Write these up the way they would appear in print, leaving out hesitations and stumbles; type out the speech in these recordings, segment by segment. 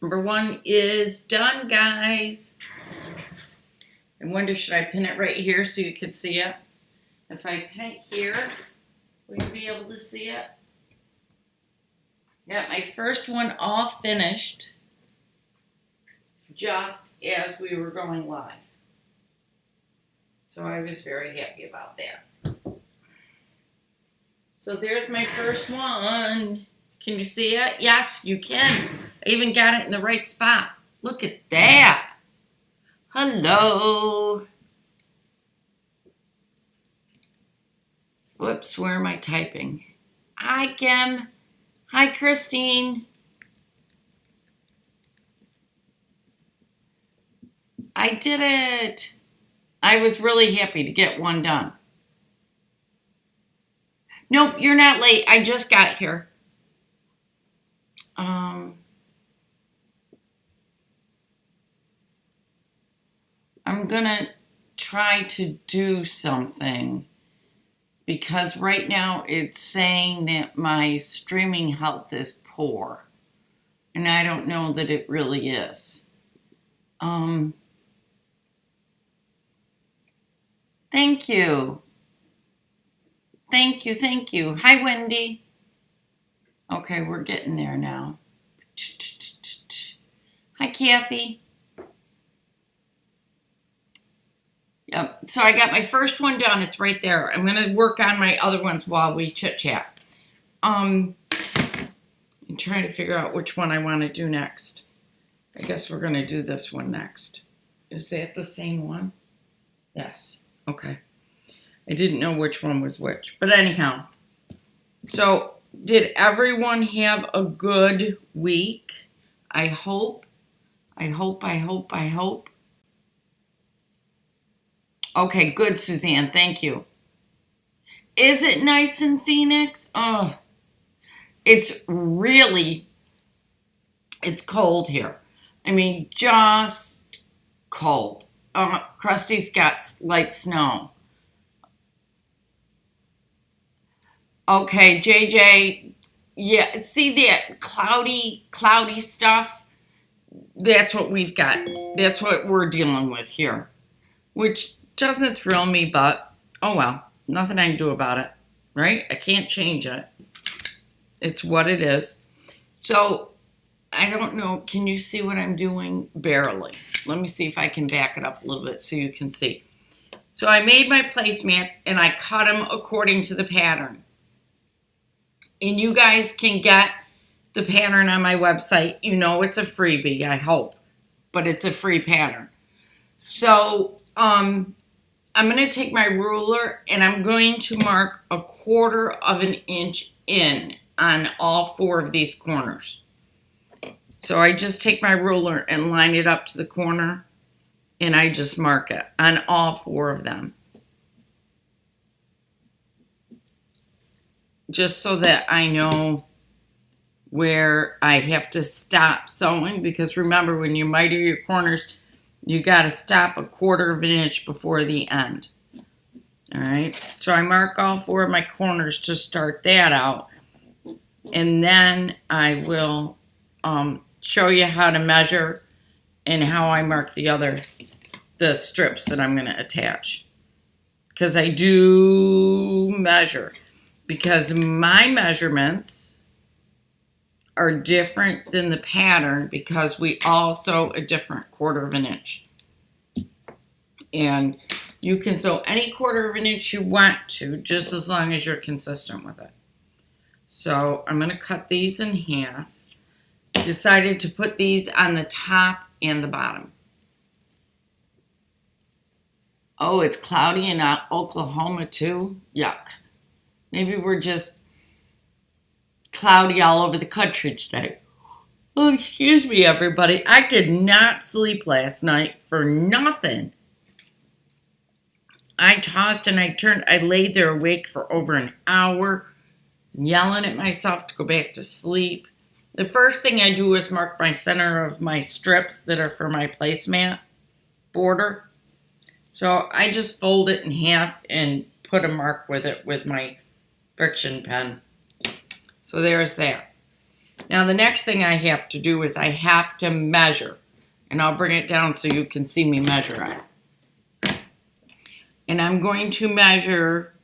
Number 1 is done, guys. I wonder, should I pin it right here so you can see it? If I pin it here, will you be able to see it? Got my first one all finished just as we were going live. So I was very happy about that. So there's my first one. Can you see it? Yes, you can. I even got it in the right spot. Look at that. Hello. Whoops, where am I typing? Hi, Kim. Hi, Christine. I did it. I was really happy to get one done. Nope, you're not late. I just got here. I'm gonna try to do something because right now it's saying that my streaming health is poor, and I don't know that it really is. Thank you. Thank you. Hi, Wendy. Okay, we're getting there now. Hi, Kathy. Yep, so I got my first one done. It's right there. I'm going to work on my other ones while we chit-chat. I'm trying to figure out which one I want to do next. I guess we're going to do this one next. Is that the same one? Yes. Okay. I didn't know which one was which. But anyhow, so did everyone have a good week? I hope. Okay, good, Suzanne. Thank you. Is it nice in Phoenix? Oh, it's cold here. I mean, just cold. Krusty's got light snow. Okay, JJ, yeah, see that cloudy stuff? That's what we've got. That's what we're dealing with here, which doesn't thrill me, but oh well, nothing I can do about it, right? I can't change it. It's what it is. So I don't know. Can you see what I'm doing? Barely. Let me see if I can back it up a little bit so you can see. So I made my placemats and I cut them according to the pattern. And you guys can get the pattern on my website. You know it's a freebie, I hope. But it's a free pattern. So I'm going to take my ruler and I'm going to mark 1/4 of an inch in on all 4 of these corners. So I just take my ruler and line it up to the corner and I just mark it on all 4 of them. Just so that I know where I have to stop sewing, because remember, when you miter your corners, you got to stop 1/4 of an inch before the end. All right, so I mark all 4 of my corners to start that out, and then I will show you how to measure and how I mark the strips that I'm going to attach, because I do measure, because my measurements are different than the pattern, because we all sew a different 1/4 of an inch. And you can sew any 1/4 of an inch you want to, just as long as you're consistent with it. So I'm going to cut these in half. Decided to put these on the top and the bottom. Oh, it's cloudy in Oklahoma too? Yuck. Maybe we're just cloudy all over the country today. Oh, excuse me, everybody. I did not sleep last night for nothing. I tossed and I turned. I laid there awake for over an hour, yelling at myself to go back to sleep. The first thing I do is mark my center of my strips that are for my placemat border. So I just fold it in half and put a mark with it with my friction pen. So there's that. Now the next thing I have to do is I have to measure. And I'll bring it down so you can see me measure it. And I'm going to measure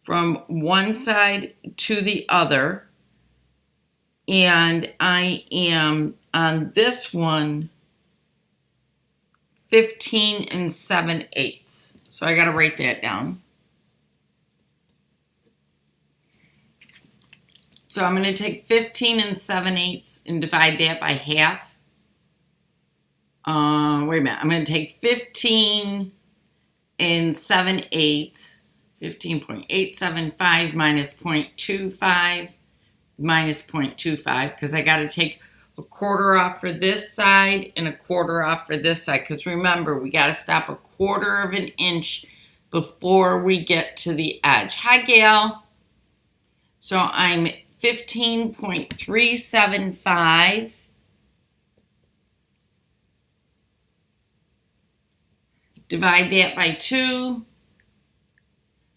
from one side to the other. And I am on this one 15 7/8. So I got to write that down. So I'm going to take 15 7/8 and divide that by half. Wait a minute. I'm going to take 15 7/8, 15.875 minus 0.25 minus 0.25, because I got to take a quarter off for this side and a quarter off for this side. Because remember, we got to stop a quarter of an inch before we get to the edge. Hi, Gail. So I'm 15.375 divide that by 2.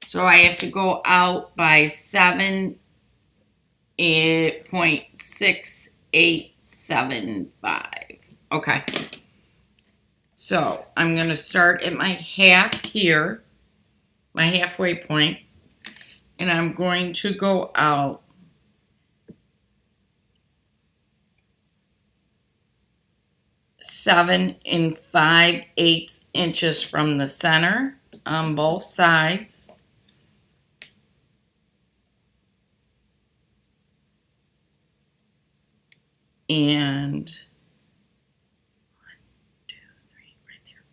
So I have to go out by 7.6875. Okay. So I'm going to start at my half here, my halfway point, and I'm going to go out 7 5/8 inches from the center on both sides. And 1, 2, 3, right there.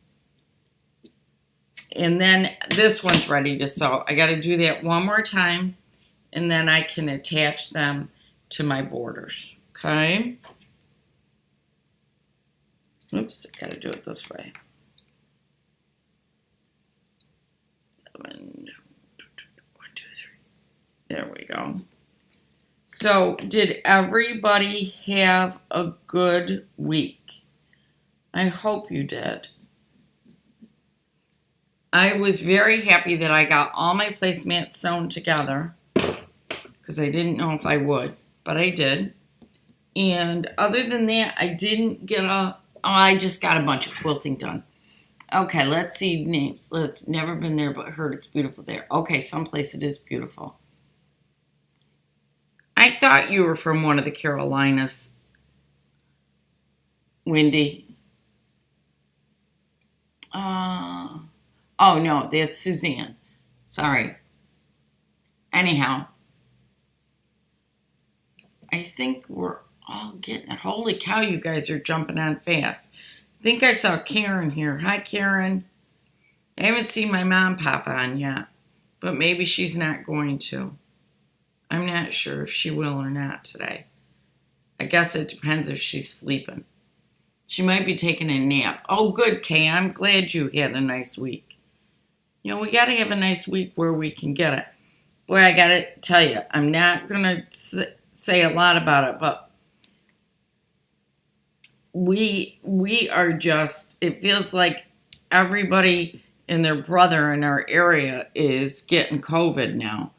And then this one's ready to sew. I got to do that one more time, and then I can attach them to my borders. Okay. Oops, I got to do it this way. 7, 1, 2, 3. There we go. So, did everybody have a good week? I hope you did. I was very happy that I got all my placemats sewn together because I didn't know if I would, but I did. And other than that, I didn't get I just got a bunch of quilting done. Okay, let's see names. Let's never been there but heard it's beautiful there. Okay, someplace it is beautiful. I thought you were from one of the Carolinas, Wendy. Oh no, that's Suzanne. Sorry. Anyhow, I think we're all getting it. Holy cow, you guys are jumping on fast. I think I saw Karen here. Hi, Karen. I haven't seen my mom pop on yet, but maybe she's not going to. I'm not sure if she will or not today. I guess it depends if she's sleeping. She might be taking a nap. Oh, good, Kay. I'm glad you had a nice week. You know, we got to have a nice week where we can get it. Boy, I got to tell you, I'm not going to say a lot about it, but we are just, it feels like everybody and their brother in our area is getting COVID now.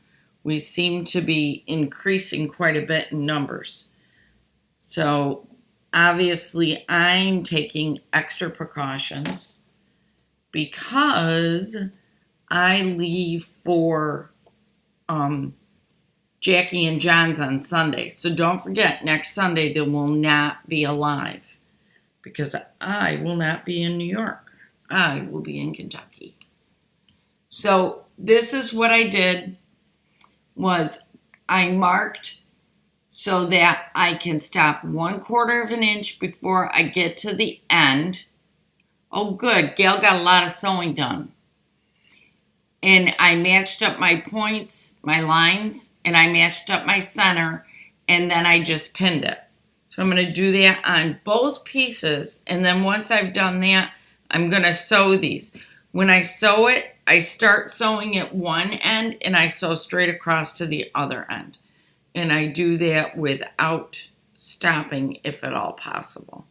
We seem to be increasing quite a bit in numbers. So obviously I'm taking extra precautions because I leave for Jackie and John's on Sunday. So don't forget, next Sunday they will not be alive because I will not be in New York. I will be in Kentucky. So this is what I did was I marked so that I can stop 1/4 of an inch before I get to the end. Oh, good. Gail got a lot of sewing done. And I matched up my points, my lines, and I matched up my center, and then I just pinned it. So I'm going to do that on both pieces, and then once I've done that, I'm going to sew these. When I sew it, I start sewing at one end, and I sew straight across to the other end. And I do that without stopping, if at all possible.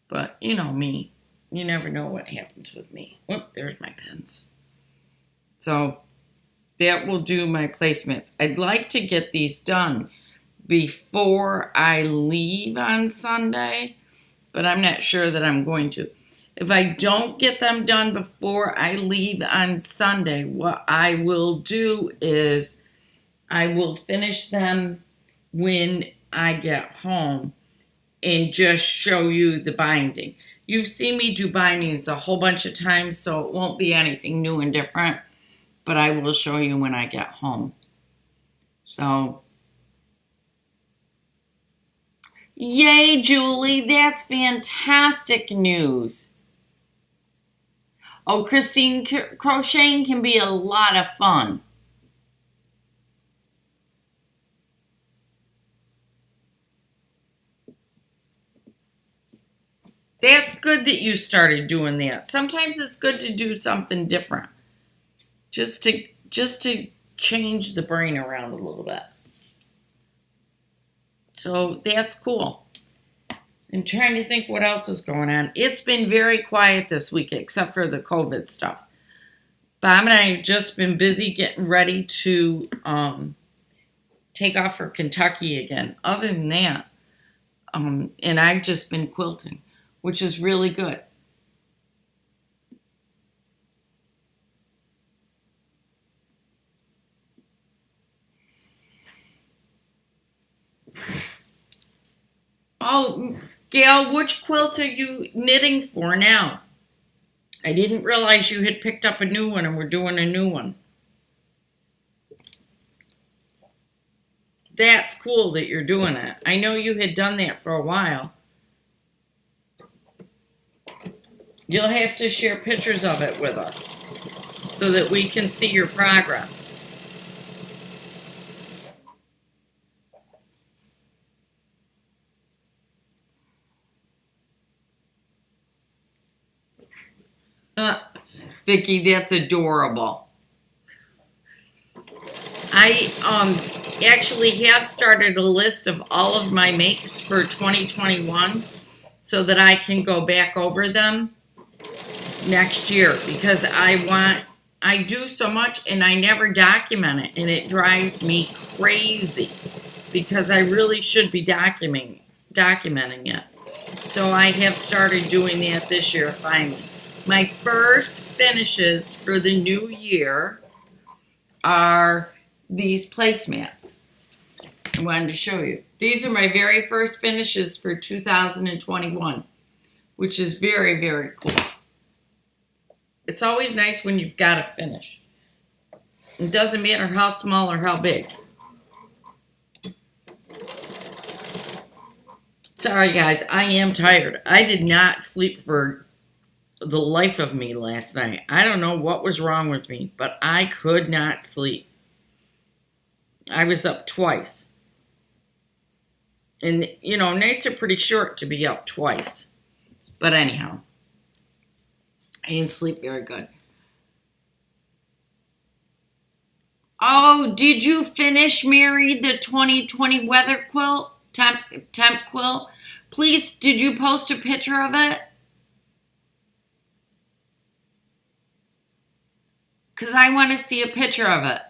But you know me. You never know what happens with me. Oh, there's my pens. So that will do my placemats. I'd like to get these done before I leave on Sunday, but I'm not sure that I'm going to. If I don't get them done before I leave on Sunday, what I will do is I will finish them when I get home and just show you the binding. You've seen me do bindings a whole bunch of times, so it won't be anything new and different, but I will show you when I get home. So, yay, Julie, that's fantastic news. Oh, Christine, crocheting can be a lot of fun. That's good that you started doing that. Sometimes it's good to do something different. Just to change the brain around a little bit. So that's cool. I'm trying to think what else is going on. It's been very quiet this week except for the COVID stuff. Bob and I have just been busy getting ready to take off for Kentucky again. Other than that, and I've just been quilting, which is really good. Oh, Gail, which quilt are you knitting for now? I didn't realize you had picked up a new one and we're doing a new one. That's cool that you're doing it. I know you had done that for a while. You'll have to share pictures of it with us so that we can see your progress. Vicky, that's adorable. I actually have started a list of all of my makes for 2021 so that I can go back over them next year because I do so much and I never document it and it drives me crazy because I really should be documenting it. So I have started doing that this year finally. My first finishes for the new year are these placemats. I wanted to show you. These are my very first finishes for 2021, which is very, very cool. It's always nice when you've got a finish. It doesn't matter how small or how big. Sorry, guys, I am tired. I did not sleep for the life of me last night. I don't know what was wrong with me, but I could not sleep. I was up twice. And, you know, nights are pretty short to be up twice. But anyhow, I didn't sleep very good. Oh, did you finish, Mary, the 2020 weather quilt? Temp quilt? Please, did you post a picture of it? Because I want to see a picture of it.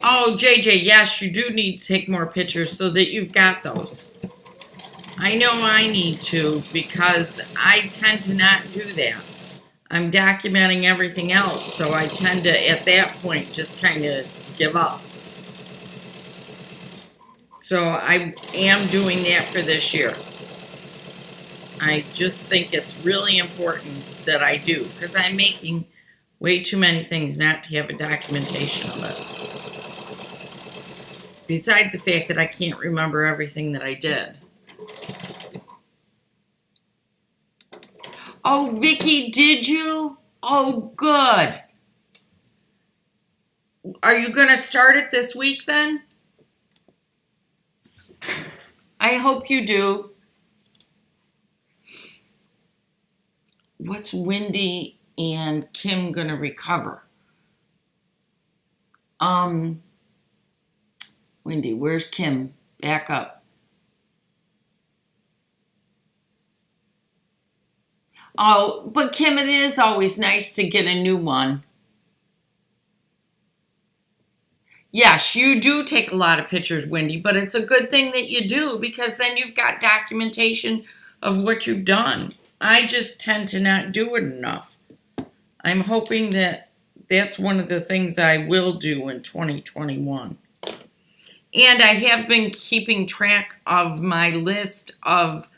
Oh, JJ, yes, you do need to take more pictures so that you've got those. I know I need to because I tend to not do that. I'm documenting everything else, so I tend to, at that point, just kind of give up. So I am doing that for this year. I just think it's really important that I do because I'm making way too many things not to have a documentation of it. Besides the fact that I can't remember everything that I did. Oh, Vicky, did you? Oh, good. Are you going to start it this week then? I hope you do. What's Wendy and Kim going to recover? Wendy, where's Kim? Back up. Oh, but Kim, it is always nice to get a new one. Yes, you do take a lot of pictures, Wendy, but it's a good thing that you do because then you've got documentation of what you've done. I just tend to not do it enough. I'm hoping that that's one of the things I will do in 2021. And I have been keeping track of my list of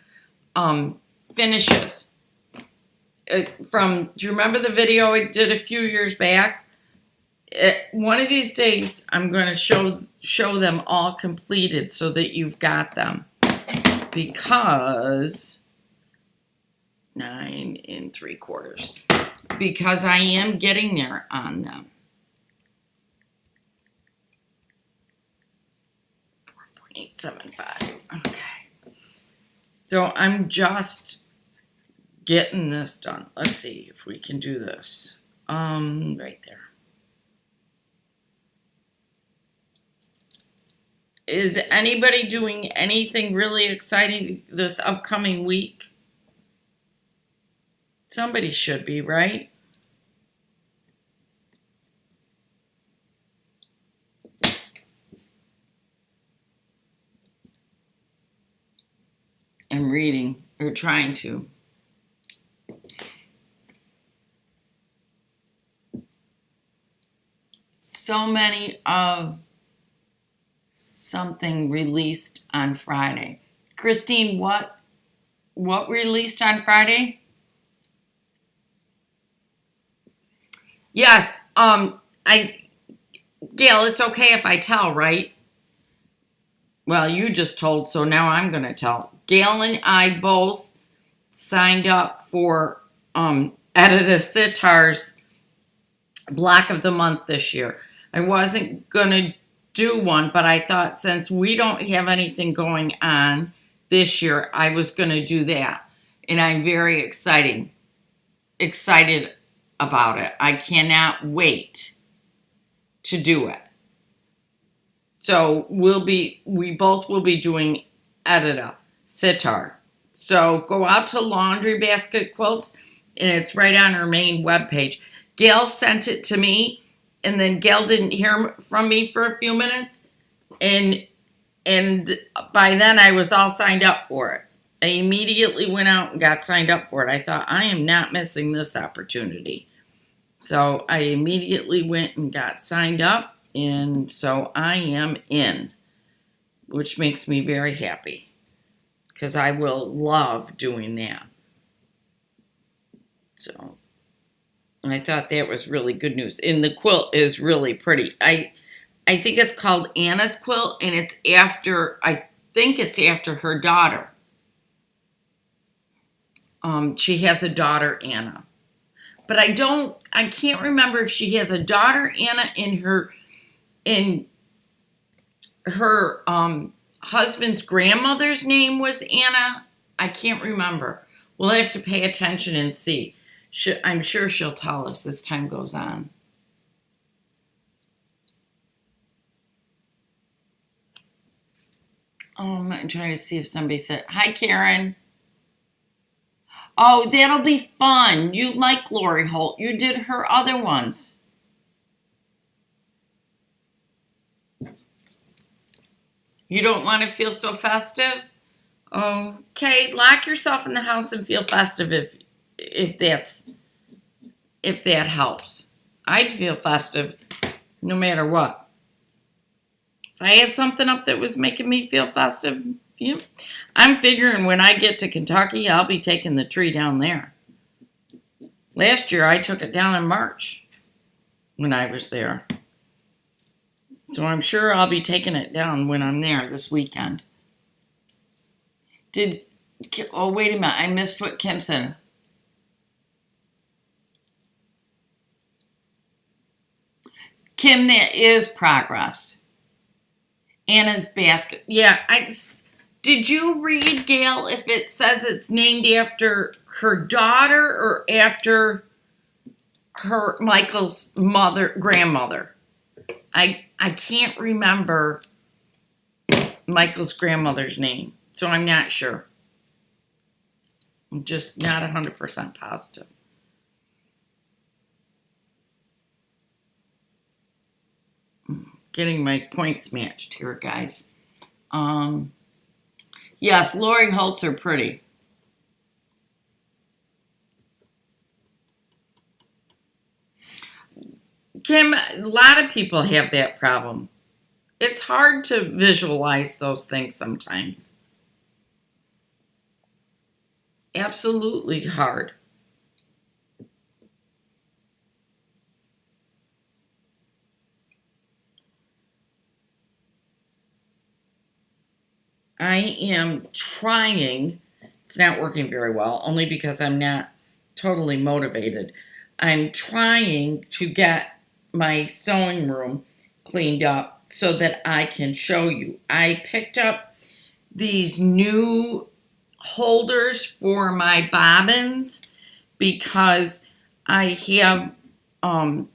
finishes. Do you remember the video I did a few years back? One of these days, I'm going to show them all completed so that you've got them. Because 9 3/4. Because I am getting there on them. 4.875. Okay. So I'm just getting this done. Let's see if we can do this. Right there. Is anybody doing anything really exciting this upcoming week? Somebody should be, right? I'm reading, or trying to. So many of something released on Friday. Christine, what released on Friday? Yes, Gail, it's okay if I tell, right? Well, you just told, so now I'm going to tell. Gail and I both signed up for Edita Sitar's Block of the Month this year. I wasn't going to do one, but I thought since we don't have anything going on this year, I was going to do that. And I'm very excited about it. I cannot wait to do it. So we both will be doing Edita Sitar. So go out to Laundry Basket Quilts, and it's right on our main webpage. Gail sent it to me, and then Gail didn't hear from me for a few minutes, and by then I was all signed up for it. I immediately went out and got signed up for it. I thought, I am not missing this opportunity. So I immediately went and got signed up, and so I am in, which makes me very happy because I will love doing that. So I thought that was really good news. And the quilt is really pretty. I think it's called Anna's quilt, and I think it's after her daughter. She has a daughter, Anna. But I can't remember if she has a daughter, Anna, in her husband's grandmother's name was Anna. I can't remember. We'll have to pay attention and see. I'm sure she'll tell us as time goes on. I'm trying to see if somebody said, hi, Karen. Oh, that'll be fun. You like Lori Holt. You did her other ones. You don't want to feel so festive? Okay, lock yourself in the house and feel festive if that helps. I'd feel festive no matter what. If I had something up that was making me feel festive, yeah, I'm figuring when I get to Kentucky, I'll be taking the tree down there. Last year, I took it down in March when I was there. So I'm sure I'll be taking it down when I'm there this weekend. Oh, wait a minute. I missed what Kim said. Kim, that is progress. Anna's basket. Yeah, did you read, Gail, if it says it's named after her daughter or after Michael's grandmother? I can't remember Michael's grandmother's name, so I'm not sure. I'm just not 100% positive. getting my points matched here, guys. Yes, Lori Holtz are pretty. Kim, a lot of people have that problem. It's hard to visualize those things sometimes. Absolutely hard. I am trying. It's not working very well, only because I'm not totally motivated. I'm trying to get my sewing room cleaned up so that I can show you. I picked up these new holders for my bobbins because I have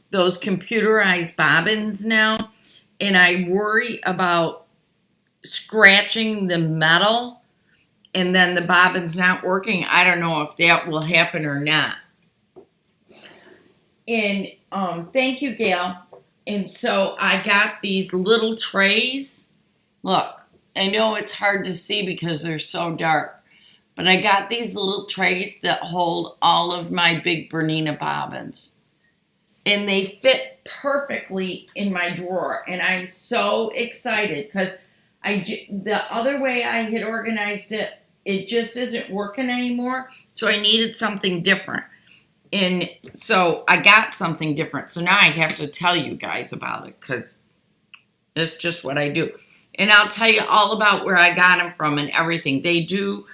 those computerized bobbins now, and I worry about scratching the metal and then the bobbin's not working. I don't know if that will happen or not. And thank you, Gail. And so I got these little trays. Look, I know it's hard to see because they're so dark, but I got these little trays that hold all of my big Bernina bobbins. And they fit perfectly in my drawer. And I'm so excited because the other way I had organized it, it just isn't working anymore. So I needed something different. And so I got something different. So now I have to tell you guys about it because it's just what I do. And I'll tell you all about where I got them from and everything. They do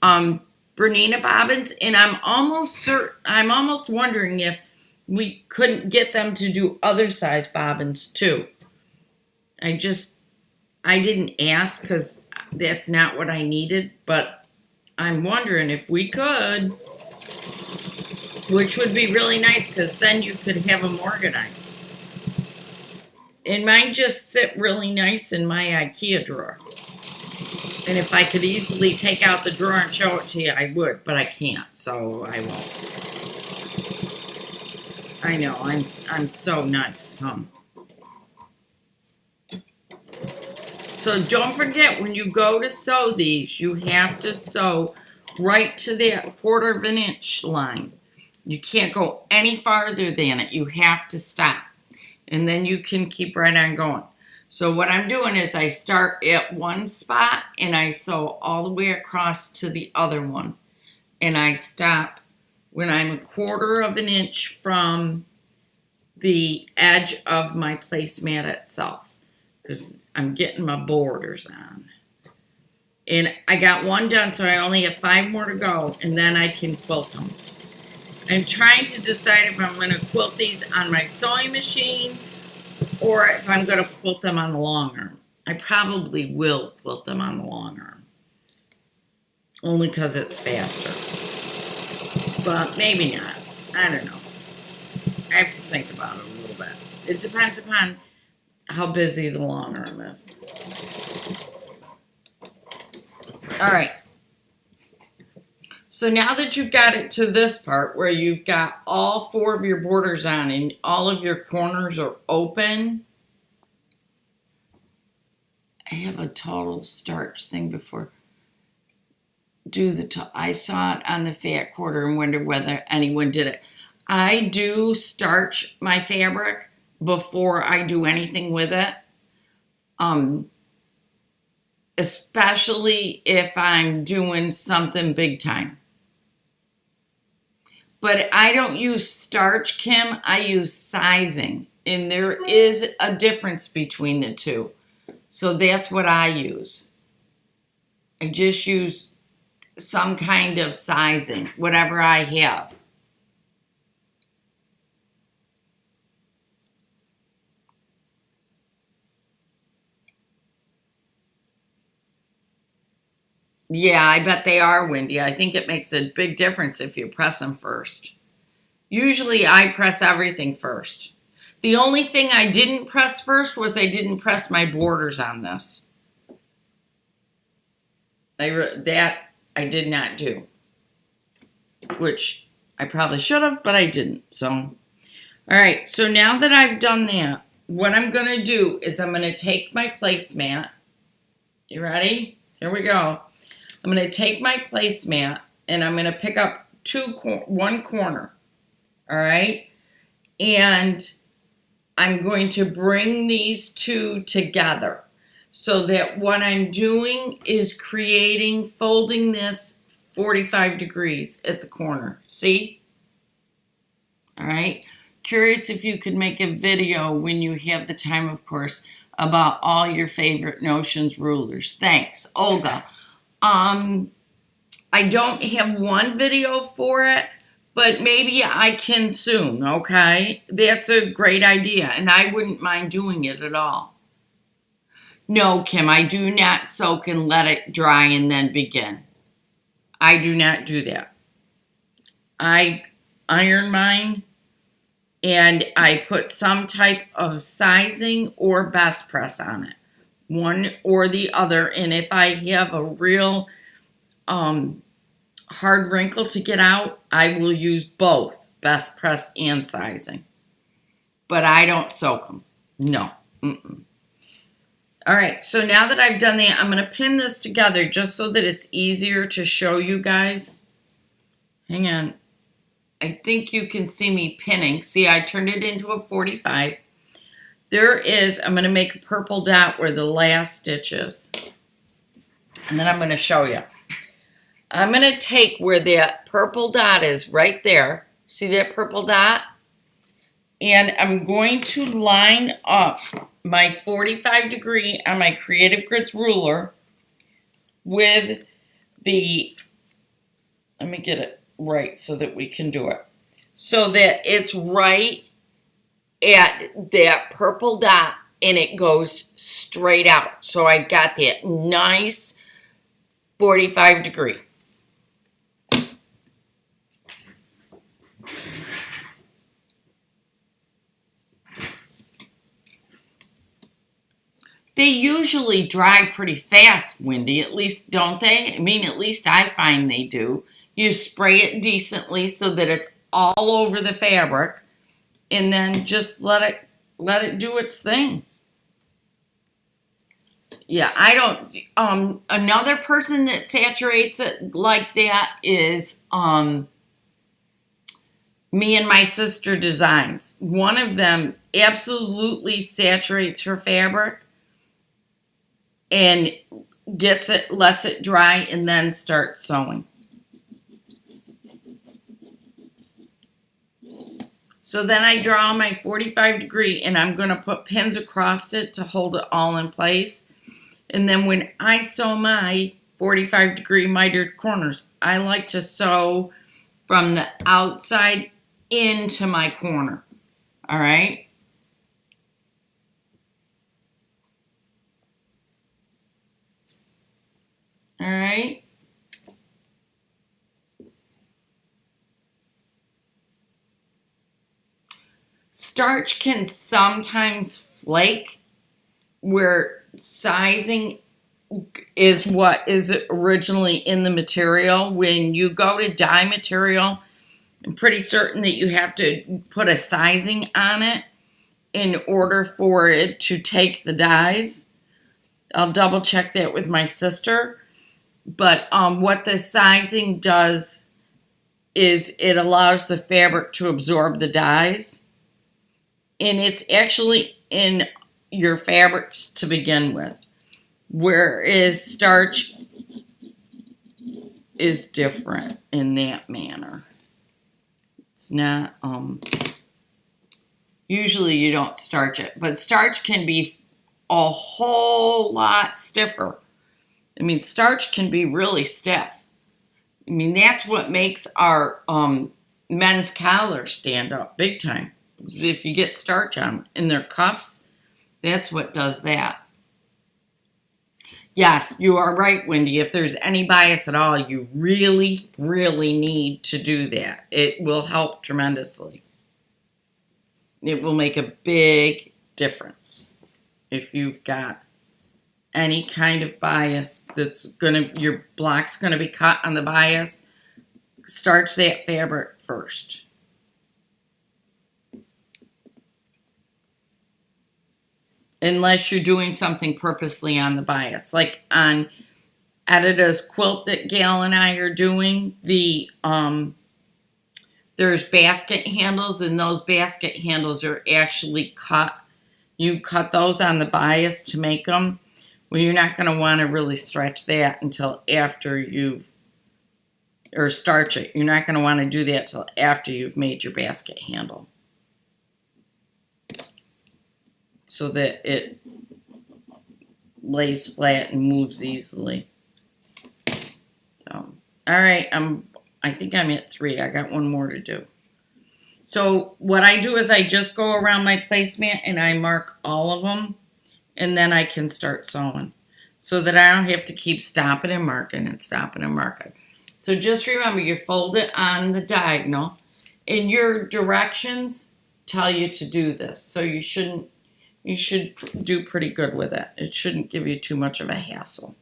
Bernina bobbins, and I'm almost wondering if we couldn't get them to do other size bobbins too. I didn't ask because that's not what I needed, but I'm wondering if we could, which would be really nice because then you could have them organized. And mine just sit really nice in my IKEA drawer. And if I could easily take out the drawer and show it to you, I would, but I can't, so I won't. I know, I'm so nice, huh? So don't forget, when you go to sew these, you have to sew right to that 1/4 of an inch line. You can't go any farther than it. You have to stop. And then you can keep right on going. So what I'm doing is I start at one spot and I sew all the way across to the other one. And I stop when I'm 1/4 of an inch from the edge of my placemat itself. Because I'm getting my borders on. And I got one done, so I only have 5 more to go, and then I can quilt them. I'm trying to decide if I'm going to quilt these on my sewing machine or if I'm going to quilt them on the long arm. I probably will quilt them on the long arm. Only because it's faster. But maybe not. I don't know. I have to think about it a little bit. It depends upon how busy the long arm is. All right. So now that you've got it to this part where you've got all 4 of your borders on and all of your corners are open, I have a total starch thing before. I saw it on the Fat Quarter and wondered whether anyone did it. I do starch my fabric before I do anything with it. Especially if I'm doing something big time. But I don't use starch, Kim. I use sizing. And there is a difference between the two. So that's what I use. I just use some kind of sizing, whatever I have. Yeah, I bet they are, Wendy. I think it makes a big difference if you press them first. Usually I press everything first. The only thing I didn't press first was I didn't press my borders on this. That I did not do. Which I probably should have, but I didn't. So, all right. So now that I've done that, what I'm going to do is I'm going to take my placemat. You ready? Here we go. I'm going to take my placemat and I'm going to pick up one corner. All right? And I'm going to bring these two together so that what I'm doing is folding this 45 degrees at the corner. See? All right? Curious if you could make a video when you have the time, of course, about all your favorite notions rulers. Thanks, Olga. I don't have one video for it, but maybe I can soon, okay? That's a great idea, and I wouldn't mind doing it at all. No, Kim, I do not soak and let it dry and then begin. I do not do that. I iron mine, and I put some type of sizing or best press on it, one or the other. And if I have a real hard wrinkle to get out, I will use both best press and sizing. But I don't soak them. No. Mm-mm. All right, so now that I've done that, I'm going to pin this together just so that it's easier to show you guys. Hang on. I think you can see me pinning. See, I turned it into a 45. I'm going to make a purple dot where the last stitch is. And then I'm going to show you. I'm going to take where that purple dot is right there. See that purple dot? And I'm going to line up my 45 degree on my Creative Grids ruler with let me get it right so that we can do it. So that it's right at that purple dot and it goes straight out. So I got that nice 45 degree. They usually dry pretty fast, Wendy, at least, don't they? I mean, at least I find they do. You spray it decently so that it's all over the fabric, and then just let it do its thing. Yeah, I don't, another person that saturates it like that is, me and my sister designs. One of them absolutely saturates her fabric and lets it dry, and then starts sewing. So then I draw my 45 degree, and I'm going to put pins across it to hold it all in place. And then when I sew my 45 degree mitered corners, I like to sew from the outside into my corner. All right? All right. Starch can sometimes flake where sizing is what is originally in the material. When you go to dye material, I'm pretty certain that you have to put a sizing on it in order for it to take the dyes. I'll double check that with my sister. But what the sizing does is it allows the fabric to absorb the dyes. And it's actually in your fabrics to begin with. Whereas starch is different in that manner. It's not, usually you don't starch it. But starch can be a whole lot stiffer. I mean, starch can be really stiff. I mean, that's what makes our men's collars stand up big time. If you get starch on in their cuffs, that's what does that. Yes, you are right, Wendy. If there's any bias at all, you really, really need to do that. It will help tremendously. It will make a big difference if you've got any kind of bias your block's gonna be cut on the bias. Starch that fabric first. unless you're doing something purposely on the bias. Like on Editor's quilt that Gail and I are doing, there's basket handles, and those basket handles are actually cut. You cut those on the bias to make them. Well, you're not going to want to really stretch that until after or starch it. You're not going to want to do that until after you've made your basket handle, so that it lays flat and moves easily. So, all right, I think I'm at 3. I got one more to do. So what I do is I just go around my placemat and I mark all of them, and then I can start sewing, so that I don't have to keep stopping and marking and stopping and marking. So just remember, you fold it on the diagonal, and your directions tell you to do this. So you should do pretty good with it. It shouldn't give you too much of a hassle.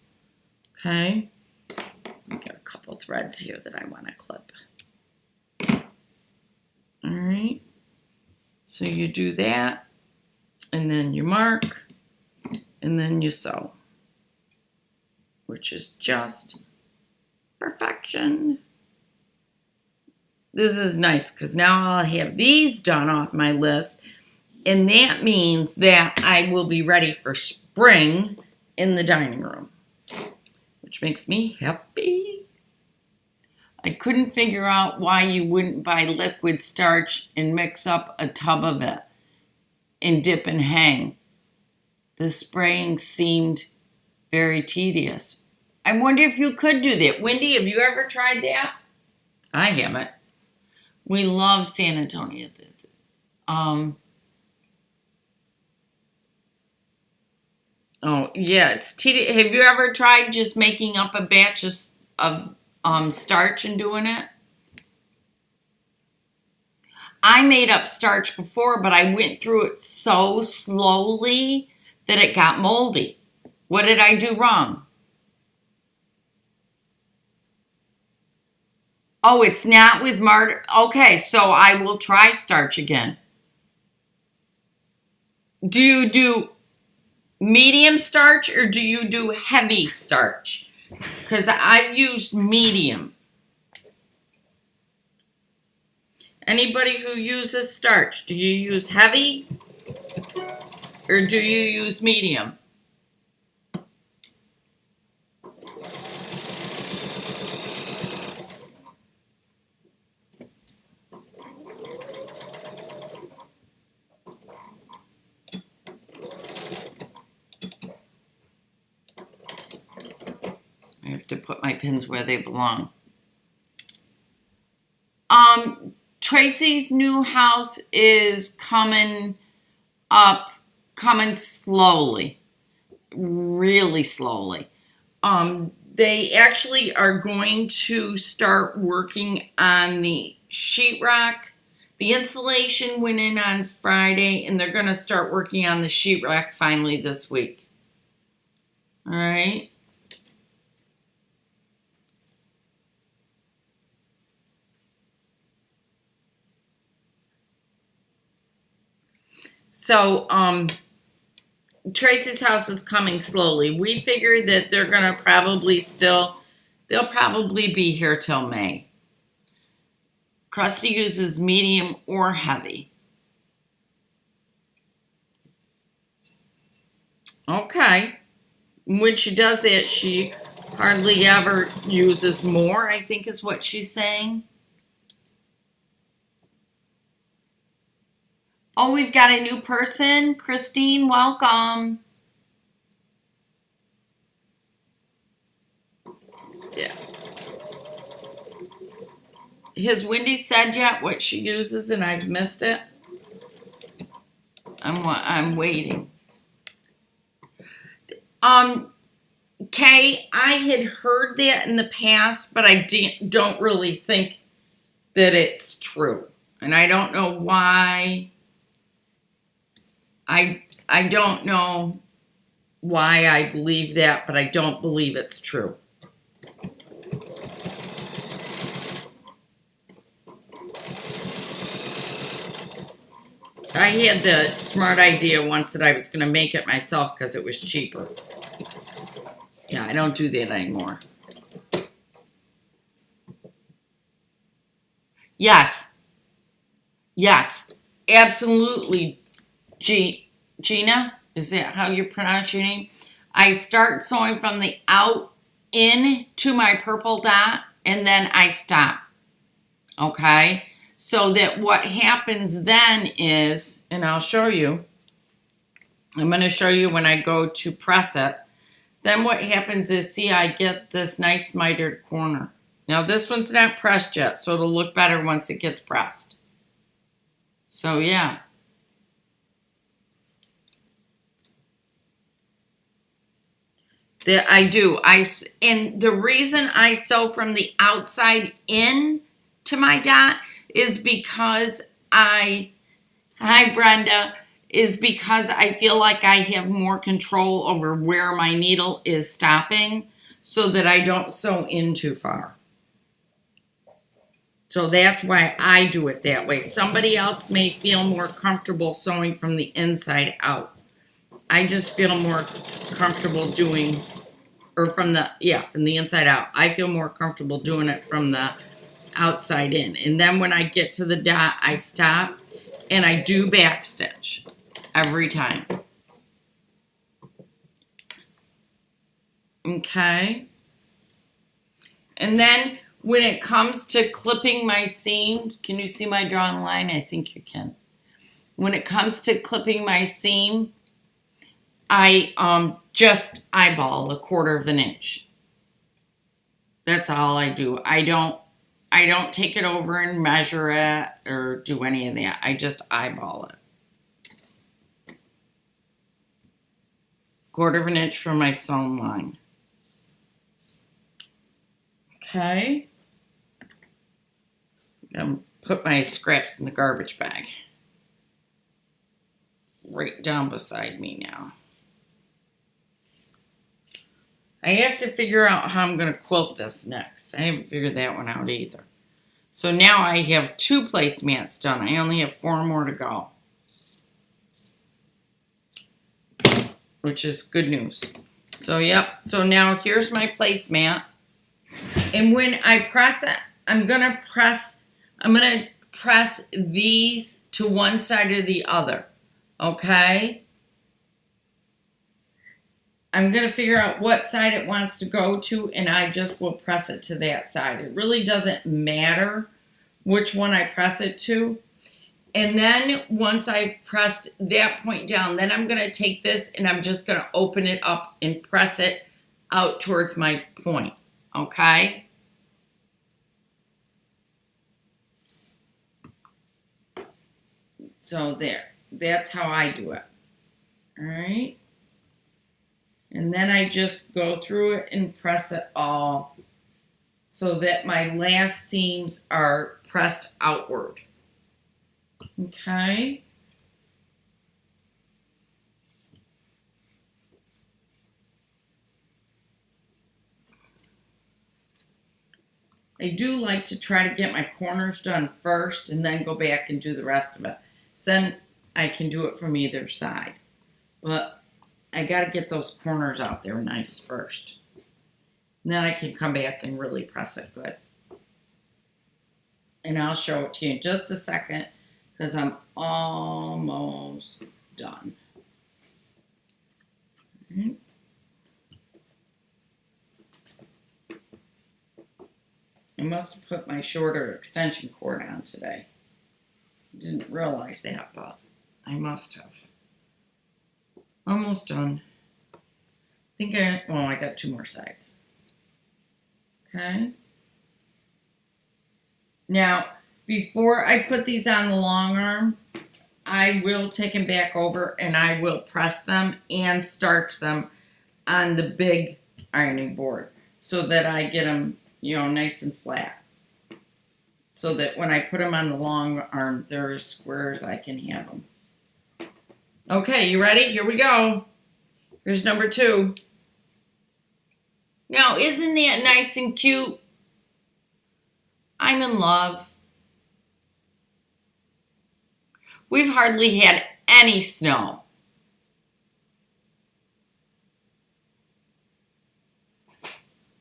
Okay? I got a couple threads here that I want to clip. All right. So you do that, and then you mark, and then you sew, which is just perfection. This is nice because now I'll have these done off my list, and that means that I will be ready for spring in the dining room, which makes me happy. I couldn't figure out why you wouldn't buy liquid starch and mix up a tub of it and dip and hang. The spraying seemed very tedious. I wonder if you could do that. Wendy, have you ever tried that? I haven't. We love San Antonio. Oh, yeah, it's tedious. Have you ever tried just making up a batch of starch and doing it? I made up starch before, but I went through it so slowly that it got moldy. What did I do wrong? Oh, it's not with martyr. Okay, so I will try starch again. Do you do medium starch or do you do heavy starch? Because I've used medium. Anybody who uses starch, do you use heavy or do you use medium? I have to put my pins where they belong. Tracy's new house is coming slowly, really slowly. They actually are going to start working on the sheetrock. The insulation went in on Friday, and they're going to start working on the sheetrock finally this week. All right. So, Tracy's house is coming slowly. We figure that they're going to they'll probably be here till May. Krusty uses medium or heavy. Okay. When she does that, she hardly ever uses more, I think is what she's saying. Oh, we've got a new person. Christine, welcome. Yeah. Has Wendy said yet what she uses and I've missed it? I'm waiting. Kay, I had heard that in the past, but I don't really think that it's true. And I don't know why. I don't know why I believe that, but I don't believe it's true. I had the smart idea once that I was going to make it myself because it was cheaper. Yeah, I don't do that anymore. Yes. Yes. Absolutely. Gina, is that how you pronounce your name? I start sewing from the out in to my purple dot and then I stop. Okay? So that what happens then is, and I'll show you, I'm going to show you when I go to press it. Then what happens is, see, I get this nice mitered corner. Now this one's not pressed yet, so it'll look better once it gets pressed. So yeah. That I do. And the reason I sew from the outside in to my dot is because hi Brenda, is because I feel like I have more control over where my needle is stopping so that I don't sew in too far. So that's why I do it that way. Somebody else may feel more comfortable sewing from the inside out. I just feel more comfortable doing, or from the inside out. I feel more comfortable doing it from the outside in. And then when I get to the dot, I stop and I do back stitch every time. Okay. And then when it comes to clipping my seam, can you see my drawn line? I think you can. When it comes to clipping my seam, I just eyeball 1/4 of an inch. That's all I do. I don't take it over and measure it or do any of that. I just eyeball it. 1/4 of an inch from my sewn line. Okay. I'm put my scraps in the garbage bag. Right down beside me now. I have to figure out how I'm going to quilt this next. I haven't figured that one out either. So now I have 2 placemats done. I only have 4 more to go. Which is good news. So yep. So now here's my placemat. And when I press it, I'm going to press these to one side or the other. Okay? I'm going to figure out what side it wants to go to, and I just will press it to that side. It really doesn't matter which one I press it to. And then once I've pressed that point down, then I'm going to take this and I'm just going to open it up and press it out towards my point. Okay? So there. That's how I do it. All right? And then I just go through it and press it all so that my last seams are pressed outward. Okay. I do like to try to get my corners done first and then go back and do the rest of it. So then I can do it from either side. But I got to get those corners out there nice first. And then I can come back and really press it good. And I'll show it to you in just a second because I'm almost done. Right. I must have put my shorter extension cord on today. Didn't realize that, but I must have. Almost done. I got 2 more sides. Okay. Now, before I put these on the long arm, I will take them back over and I will press them and starch them on the big ironing board so that I get them, nice and flat. So that when I put them on the long arm, they're as square as I can have them. Okay, you ready? Here we go. Here's number 2. Now, isn't that nice and cute? I'm in love. we've hardly had any snow.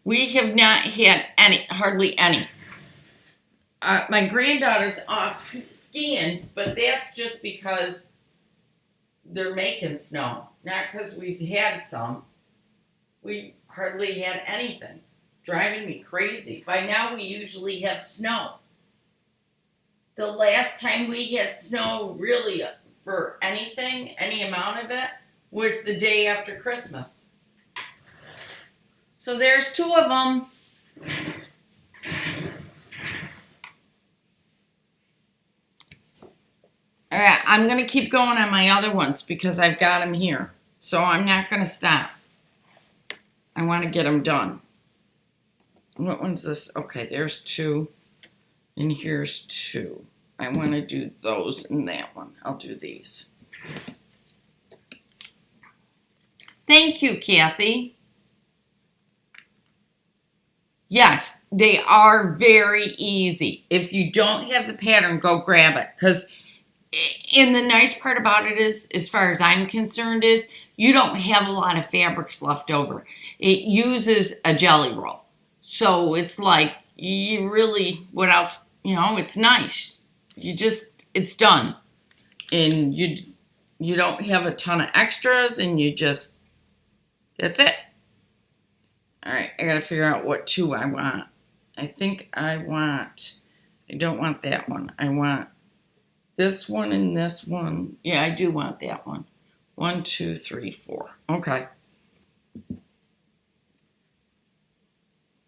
We have not had hardly any. My granddaughter's off skiing, but that's just because they're making snow, not because we've had some. We hardly had anything. Driving me crazy. By now we usually have snow. The last time we had snow really for anything, any amount of it, was the day after Christmas. So there's two of them. All right, I'm going to keep going on my other ones because I've got them here. So I'm not going to stop. I want to get them done. What one's this? Okay, there's two. And here's two. I want to do those and that one. I'll do these. Thank you, Kathy. Yes, they are very easy. If you don't have the pattern, go grab it. And the nice part about it is, as far as I'm concerned, is you don't have a lot of fabrics left over. It uses a jelly roll. So it's like, you really, what else, it's nice. It's done. And you don't have a ton of extras, and that's it. All right, I got to figure out what two I want. I don't want that one. I want this one and this one. Yeah, I do want that one. 1, 2, 3, 4. Okay.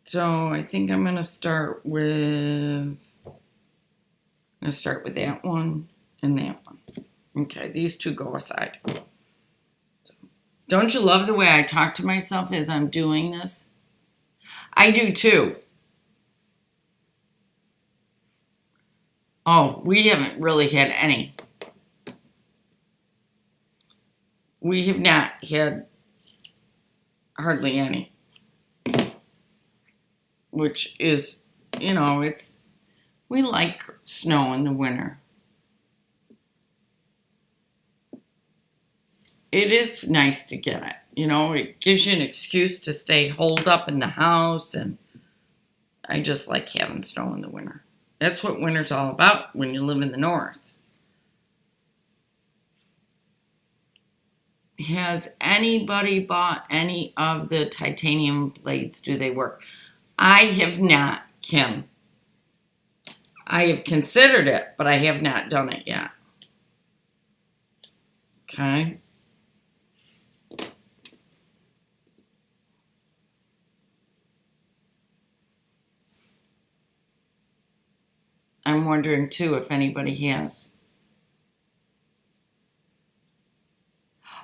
So I think I'm going to start with that one and that one. Okay, these two go aside. So, don't you love the way I talk to myself as I'm doing this? I do too. Oh, we haven't really had any. We have not had hardly any. Which is, we like snow in the winter. It is nice to get it. It gives you an excuse to stay holed up in the house, and I just like having snow in the winter. That's what winter's all about when you live in the north. Has anybody bought any of the titanium blades? Do they work? I have not, Kim. I have considered it, but I have not done it yet. Okay. I'm wondering, too, if anybody has.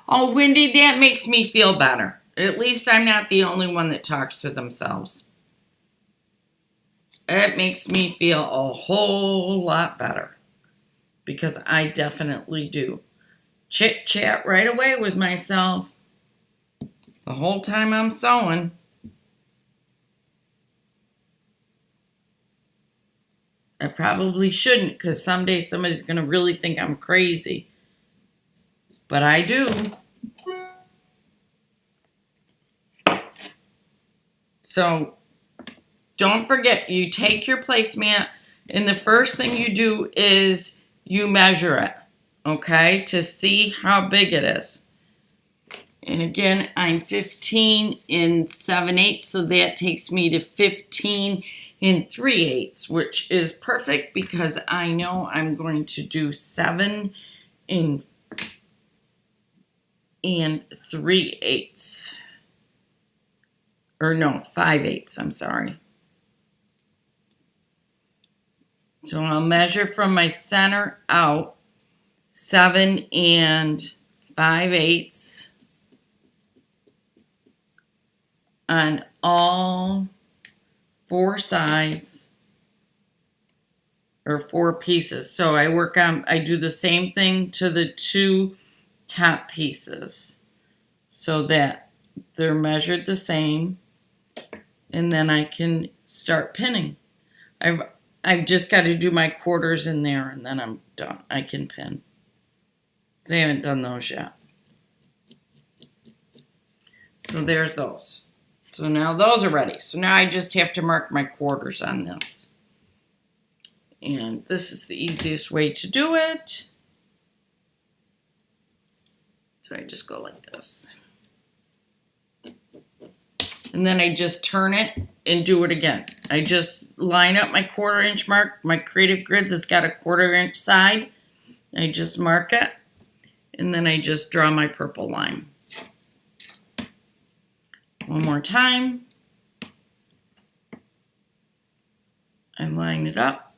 Oh, Wendy, that makes me feel better. At least I'm not the only one that talks to themselves. It makes me feel a whole lot better. Because I definitely do. Chit-chat right away with myself. The whole time I'm sewing. I probably shouldn't, because someday somebody's going to really think I'm crazy. But I do. So, don't forget, you take your placemat, and the first thing you do is you measure it, okay, to see how big it is. And again, I'm 15 and 7/8, so that takes me to 15 and 3/8, which is perfect because I know I'm going to do 7 and 3/8. Or no, 5/8, I'm sorry. So I'll measure from my center out 7 and 5/8 on all 4 sides, or 4 pieces. So I do the same thing to the 2 top pieces so that they're measured the same, and then I can start pinning. I've just got to do my quarters in there, and then I'm done. I can pin. So I haven't done those yet. So there's those. So now those are ready. So now I just have to mark my quarters on this. And this is the easiest way to do it. So I just go like this. And then I just turn it and do it again. I just line up my 1/4 inch mark. My Creative Grids has got a 1/4 inch side. I just mark it. And then I just draw my purple line. One more time. I line it up.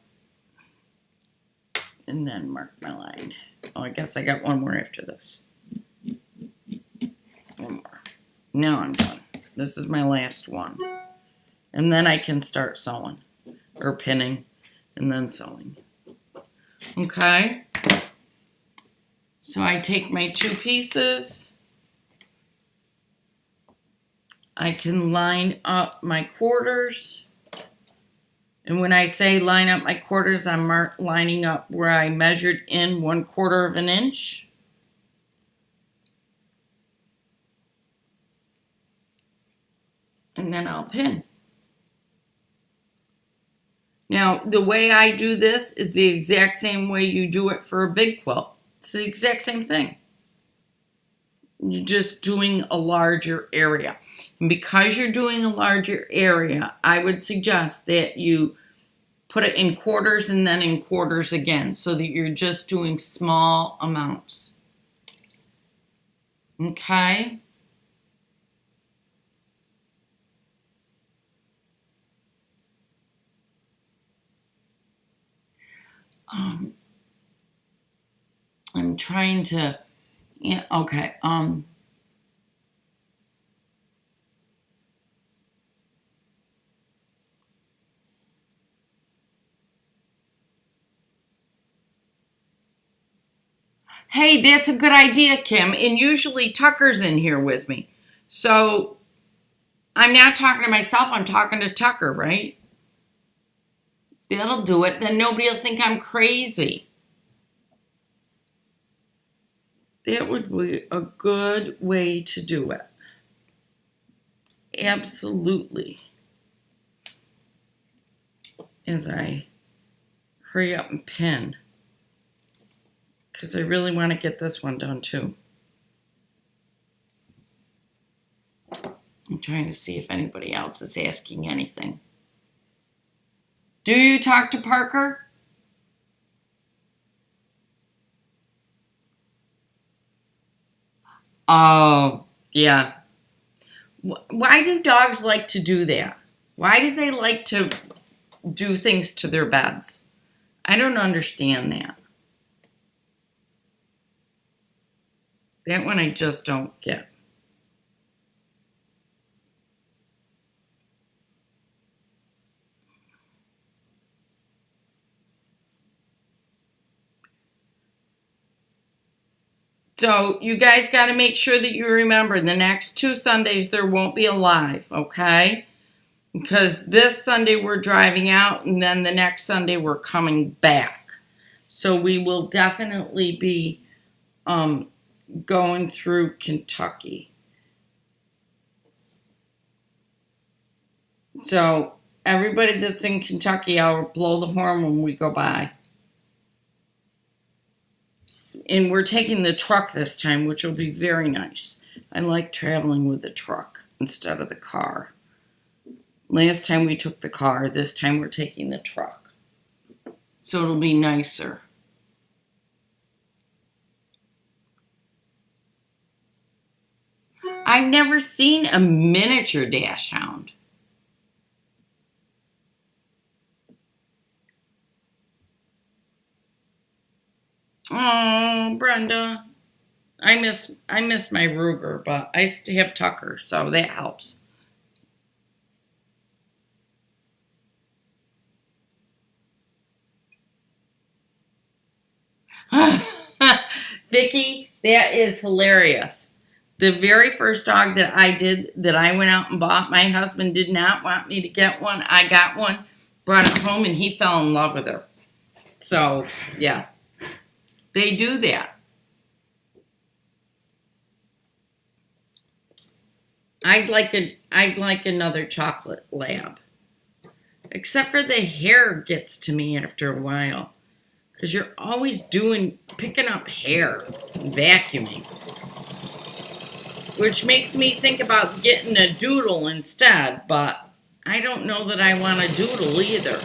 And then mark my line. Oh, I guess I got one more after this. One more. Now I'm done. This is my last one. And then I can start sewing. Or pinning. And then sewing. Okay. So I take my 2 pieces. I can line up my quarters. And when I say line up my quarters, I'm lining up where I measured in 1/4 of an inch. And then I'll pin. Now, the way I do this is the exact same way you do it for a big quilt. It's the exact same thing. You're just doing a larger area. And because you're doing a larger area, I would suggest that you put it in quarters and then in quarters again so that you're just doing small amounts. Okay? I'm trying to, yeah, okay, hey, that's a good idea, Kim, and usually Tucker's in here with me. So, I'm not talking to myself, I'm talking to Tucker, right? That'll do it, then nobody will think I'm crazy. That would be a good way to do it. Absolutely. As I hurry up and pin. Because I really want to get this one done too. I'm trying to see if anybody else is asking anything. Do you talk to Parker? Oh, yeah. Why do dogs like to do that? Why do they like to do things to their beds? I don't understand that. That one I just don't get. So you guys got to make sure that you remember the next 2 Sundays there won't be a live, okay? Because this Sunday we're driving out and then the next Sunday we're coming back. So we will definitely be going through Kentucky. So everybody that's in Kentucky, I'll blow the horn when we go by. And we're taking the truck this time, which will be very nice. I like traveling with the truck instead of the car. Last time we took the car, this time we're taking the truck. So it'll be nicer. I've never seen a miniature dash hound. Oh, Brenda. I miss my Ruger, but I still have Tucker, so that helps. Vicky, that is hilarious. The very first dog that I went out and bought, my husband did not want me to get one. I got one, brought it home, and he fell in love with her. So, yeah. They do that. I'd like another chocolate lab. Except for the hair gets to me after a while. Because you're always picking up hair, vacuuming. Which makes me think about getting a doodle instead, but I don't know that I want a doodle either.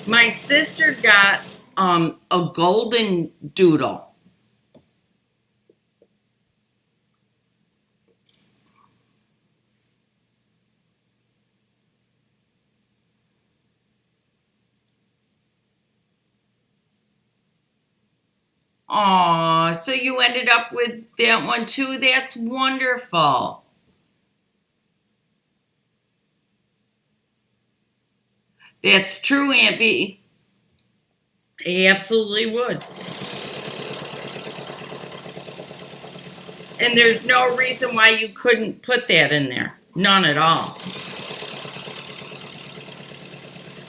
My sister got a golden doodle. Aw, so you ended up with that one too? That's wonderful. That's true, Aunt B. I absolutely would. And there's no reason why you couldn't put that in there. None at all.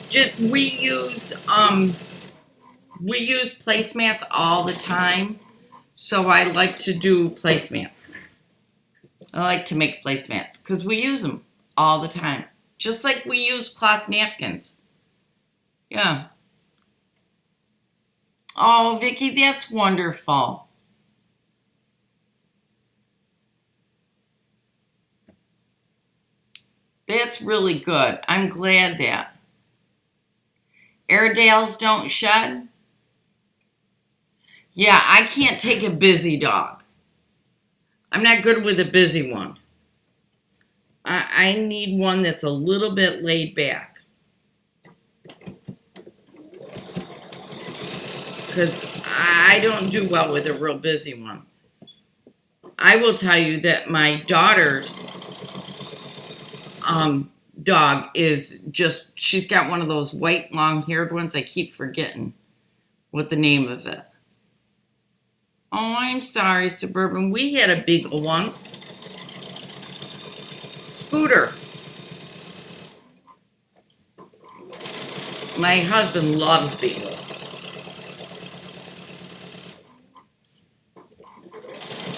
Just we use placemats all the time. So I like to do placemats. I like to make placemats because we use them all the time. Just like we use cloth napkins. Yeah. Oh, Vicky, that's wonderful. That's really good. I'm glad that. Airedales don't shed? Yeah, I can't take a busy dog. I'm not good with a busy one. I need one that's a little bit laid back. Because I don't do well with a real busy one. I will tell you that my daughter's dog is just, she's got one of those white long-haired ones. I keep forgetting what the name of it. Oh, I'm sorry, Suburban. We had a beagle once. Scooter. My husband loves beagles.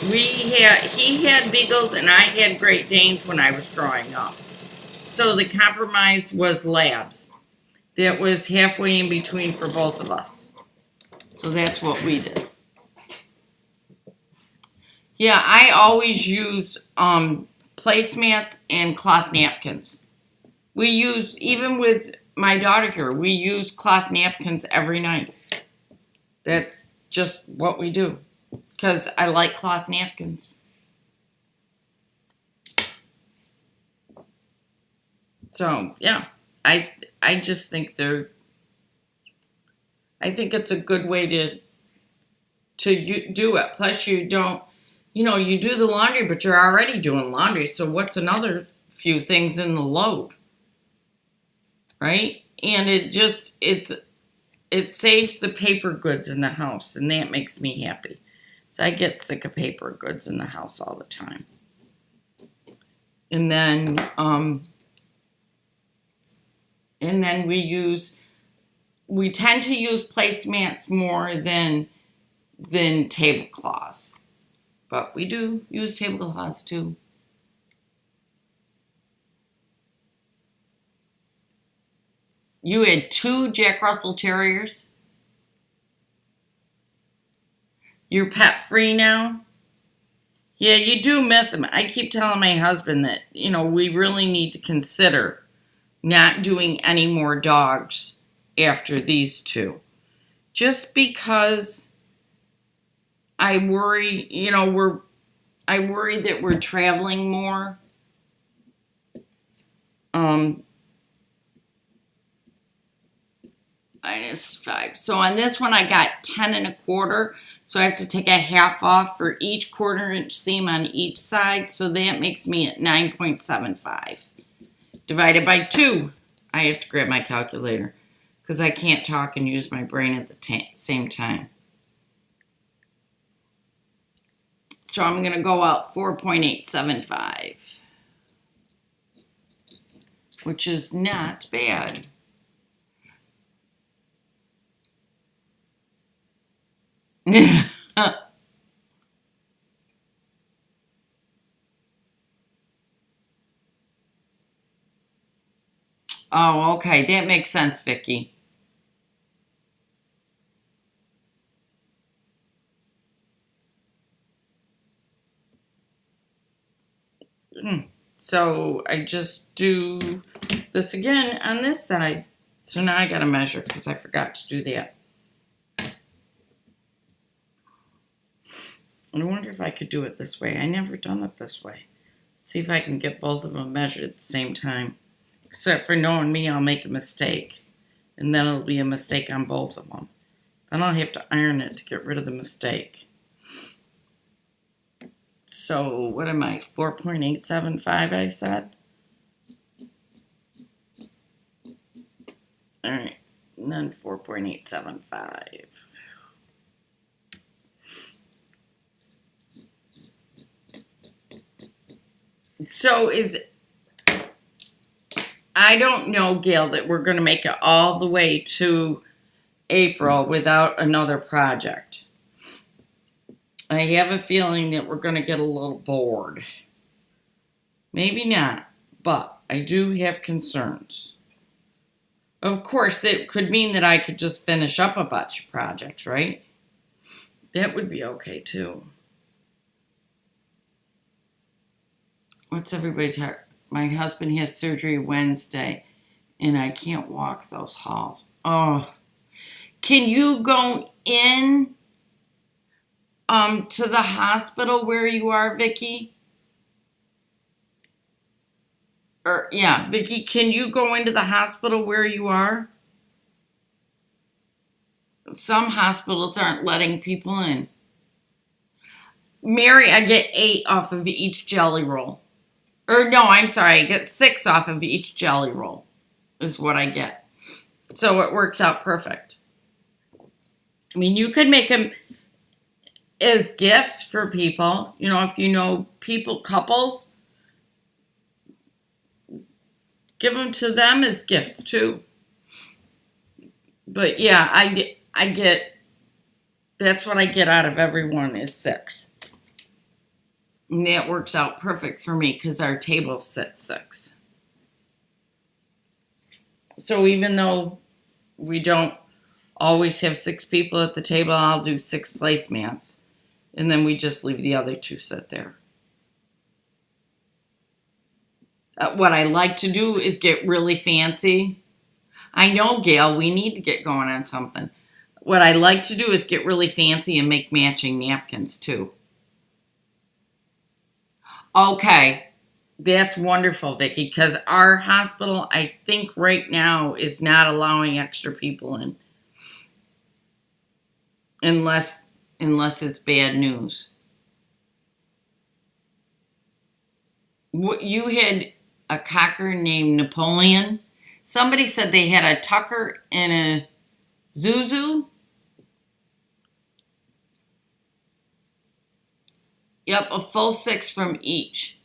He had beagles and I had Great Danes when I was growing up. So the compromise was labs. That was halfway in between for both of us. So that's what we did. Yeah, I always use placemats and cloth napkins. We use, even with my daughter here, we use cloth napkins every night. That's just what we do. Because I like cloth napkins. So, yeah. I just think I think it's a good way to do it. Plus you don't, you do the laundry, but you're already doing laundry. So what's another few things in the load? Right? And it saves the paper goods in the house, and that makes me happy. So I get sick of paper goods in the house all the time. And then we tend to use placemats more than tablecloths. But we do use tablecloths too. You had 2 Jack Russell Terriers? You're pet free now? Yeah, you do miss them. I keep telling my husband that, we really need to consider not doing any more dogs after these 2. Just because I worry, I worry that we're traveling more. -5. So on this one, I got 10 1/4. So I have to take a half off for each 1/4 inch seam on each side. So that makes me at 9.75. Divided by 2. I have to grab my calculator because I can't talk and use my brain at the same time. So I'm going to go out 4.875, which is not bad. Oh, okay. That makes sense, Vicky. So I just do this again on this side. So now I got to measure because I forgot to do that. I wonder if I could do it this way. I never done it this way. See if I can get both of them measured at the same time. Except for knowing me, I'll make a mistake. And then it'll be a mistake on both of them. Then I'll have to iron it to get rid of the mistake. So what am I, 4.875 I said? All right, and then 4.875. So I don't know, Gail, that we're going to make it all the way to April without another project. I have a feeling that we're going to get a little bored. Maybe not, but I do have concerns. Of course, it could mean that I could just finish up a bunch of projects, right? That would be okay, too. What's everybody talking? My husband has surgery Wednesday, and I can't walk those halls. Oh. Can you go in to the hospital where you are, Vicky? Yeah, Vicky, can you go into the hospital where you are? Some hospitals aren't letting people in. Mary, I get 8 off of each jelly roll. Or no, I'm sorry, I get 6 off of each jelly roll is what I get. So it works out perfect. I mean, you could make them as gifts for people. You know, if you know people, couples, give them to them as gifts too. But yeah, I get, that's what I get out of everyone is 6. And that works out perfect for me because our table sits 6. So even though we don't always have 6 people at the table, I'll do 6 placemats. And then we just leave the other 2 sit there. What I like to do is get really fancy. I know, Gail, we need to get going on something. What I like to do is get really fancy and make matching napkins too. Okay, that's wonderful, Vicki, because our hospital, I think right now, is not allowing extra people in. Unless it's bad news. You had a cocker named Napoleon. Somebody said they had a Tucker and a Zuzu. Yep, a full 6 from each.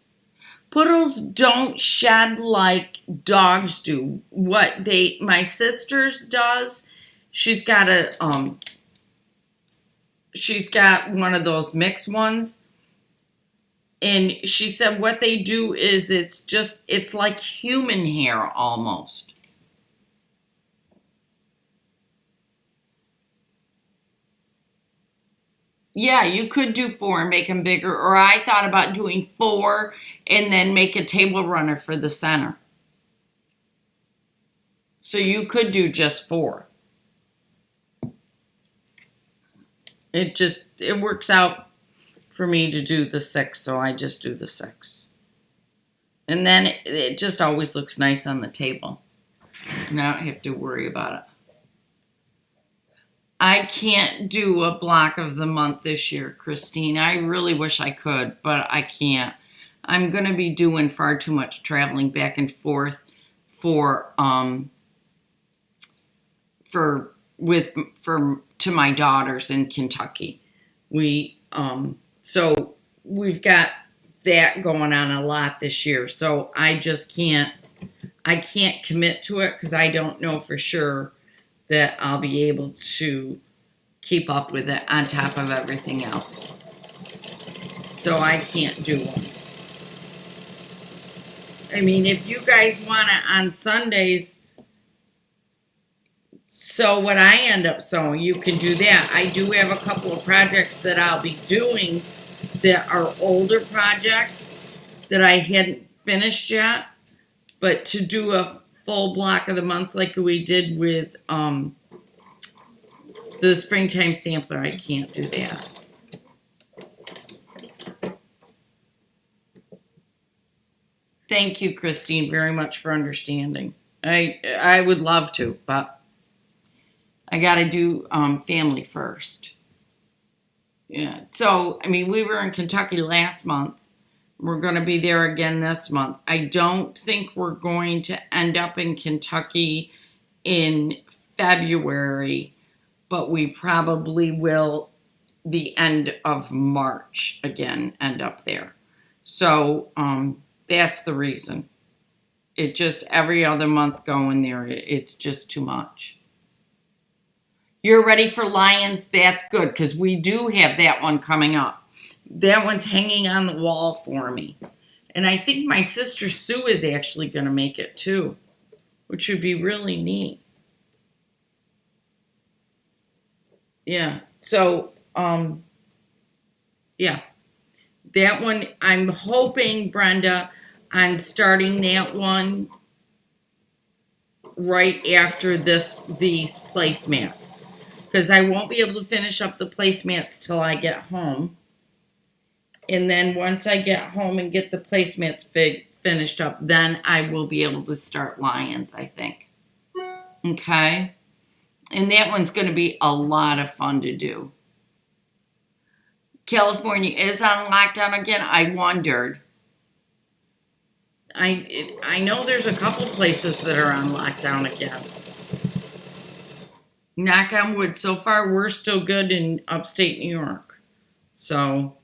Poodles don't shed like dogs do. My sister's does, she's got one of those mixed ones. And she said what they do is it's like human hair almost. Yeah, you could do 4 and make them bigger. Or I thought about doing 4 and then make a table runner for the center. So you could do just 4. It works out for me to do the 6, so I just do the 6. And then it just always looks nice on the table. And I don't have to worry about it. I can't do a block of the month this year, Christine. I really wish I could, but I can't. I'm going to be doing far too much traveling back and forth to my daughters in Kentucky. So we've got that going on a lot this year. So I can't commit to it because I don't know for sure that I'll be able to keep up with it on top of everything else. So I can't do one. I mean, if you guys want it on Sundays, sew what I end up sewing, you can do that. I do have a couple of projects that I'll be doing that are older projects that I hadn't finished yet. But to do a full block of the month like we did with the springtime sampler, I can't do that. Thank you, Christine, very much for understanding. I would love to, but I got to do family first. Yeah. So, I mean, we were in Kentucky last month. We're going to be there again this month. I don't think we're going to end up in Kentucky in February, but we probably will the end of March again end up there. So, that's the reason. It just every other month going there, it's just too much. You're ready for Lions? That's good, because we do have that one coming up. That one's hanging on the wall for me. And I think my sister Sue is actually going to make it too, which would be really neat. Yeah. So, yeah. That one, I'm hoping, Brenda, on starting that one right after these placemats. Because I won't be able to finish up the placemats till I get home. And then once I get home and get the placemats finished up, then I will be able to start Lions, I think. Okay? And that one's going to be a lot of fun to do. California is on lockdown again. I wondered. I know there's a couple places that are on lockdown again. Knock on wood. So far, we're still good in upstate New York. So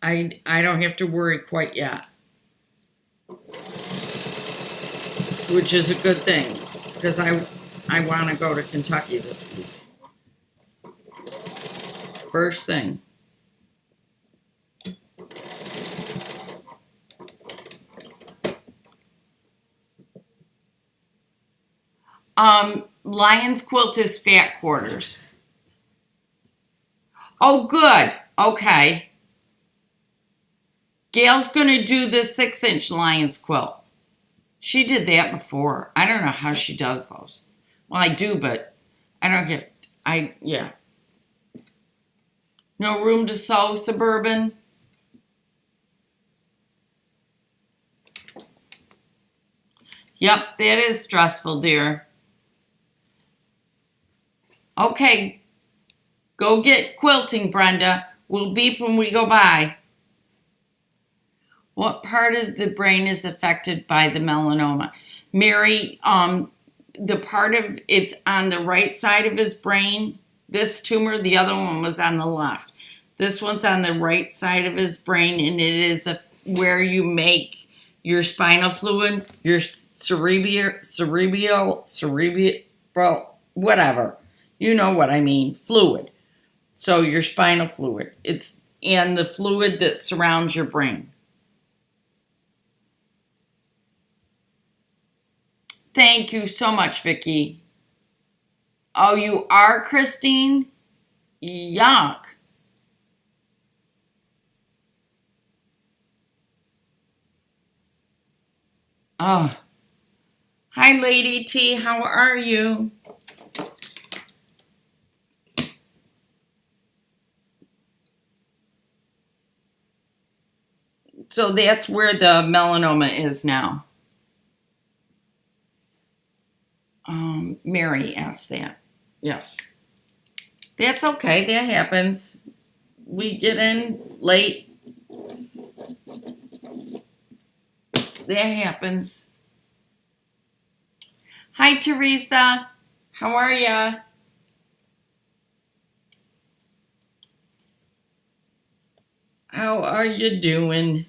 I don't have to worry quite yet, which is a good thing, because I want to go to Kentucky this week. First thing. Lion's Quilt is fat quarters. Oh, good. Okay. Gail's going to do the 6-inch Lion's Quilt. She did that before. I don't know how she does those. Well, I do, but I don't get, yeah. No room to sew, Suburban? Yep, that is stressful, dear. Okay, go get quilting, Brenda. We'll beep when we go by. What part of the brain is affected by the melanoma? Mary, the part of it's on the right side of his brain. This tumor, the other one was on the left. This one's on the right side of his brain, and it is where you make your spinal fluid, your cerebral, whatever. You know what I mean, fluid. So your spinal fluid. And the fluid that surrounds your brain. Thank you so much, Vicki. Oh, you are, Christine? Yuck. Oh. Hi, Lady T. How are you? So that's where the melanoma is now. Mary asked that. Yes. That's okay. That happens. We get in late. That happens. Hi, Teresa. How are ya? How are you doing?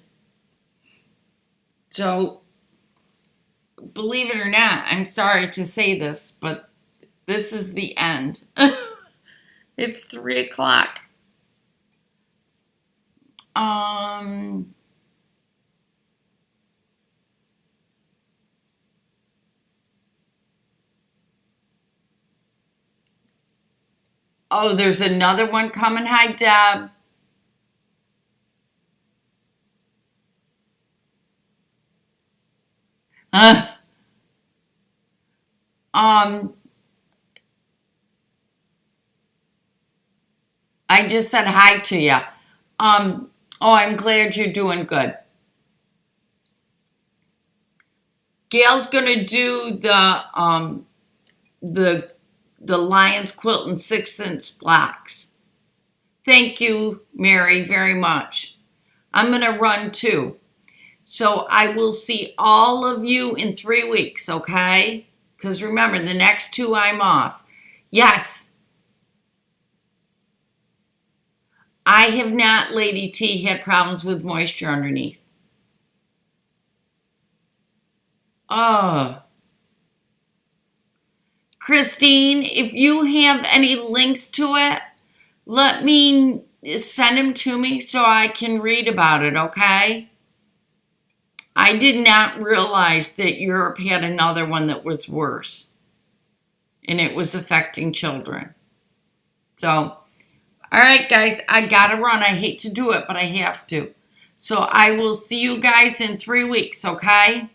So, believe it or not, I'm sorry to say this, but this is the end. It's 3 o'clock. Oh, there's another one coming. Hi, Deb. Uh, um, I just said hi to you. Oh, I'm glad you're doing good. Gail's gonna do the the Lions quilt in 6-inch blocks. Thank you, Mary, very much. I'm gonna run too. So I will see all of you in 3 weeks, okay? Because remember, the next 2 I'm off. Yes, I have not, Lady T, had problems with moisture underneath. Oh. Christine, if you have any links to it, let me send them to me so I can read about it, okay? I did not realize that Europe had another one that was worse, and it was affecting children. So, all right, guys, I gotta run. I hate to do it, but I have to. So I will see you guys in 3 weeks, okay?